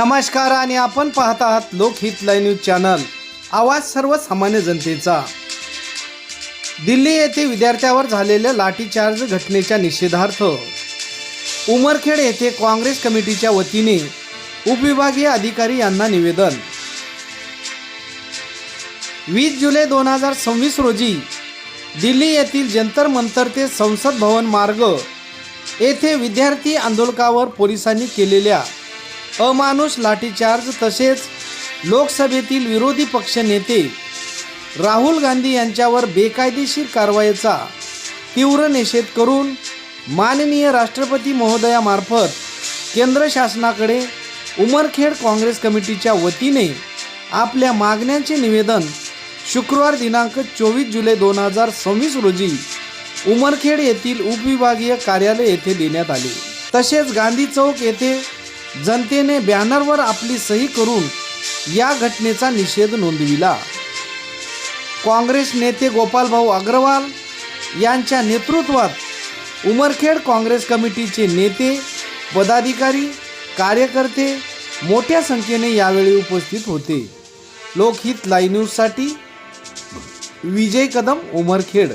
नमस्कार आणि आपण पाहत आहात लोकहित लाईव्ह न्यूज चॅनल, आवाज सर्वसामान्य जनतेचा। दिल्ली येथे विद्यार्थ्यावर झालेल्या लाठीचार्ज घटनेच्या निषेधार्थ उमरखेड येथे काँग्रेस कमिटीच्या वतीने उपविभागीय अधिकारी यांना निवेदन। 20 जुलै 2026 रोजी दिल्ली येथील जंतर मंतर ते संसद भवन मार्ग येथे विद्यार्थी आंदोलकावर पोलिसांनी केलेल्या अमानुष लाठीचार्ज तसेच लोकसभेतील विरोधी पक्ष नेते राहुल गांधी यांच्यावर बेकायदेशीर कारवाईचा तीव्र निषेध करून माननीय राष्ट्रपती महोदयामार्फत केंद्र शासनाकडे उमरखेड काँग्रेस कमिटीच्या वतीने आपल्या मागण्यांचे निवेदन शुक्रवार दिनांक 24 जुलै 2026 रोजी उमरखेड येथील उपविभागीय कार्यालय येथे देण्यात आले। तसेच गांधी चौक येथे जनतेने बॅनरवर आपली सही करून या घटनेचा निषेध नोंदविला। काँग्रेस नेते गोपालभाऊ अग्रवाल यांच्या नेतृत्वात उमरखेड काँग्रेस कमिटीचे नेते, पदाधिकारी, कार्यकर्ते मोठ्या संख्येने यावेळी उपस्थित होते। लोकहित लाईव्ह न्यूजसाठी विजय कदम, उमरखेड।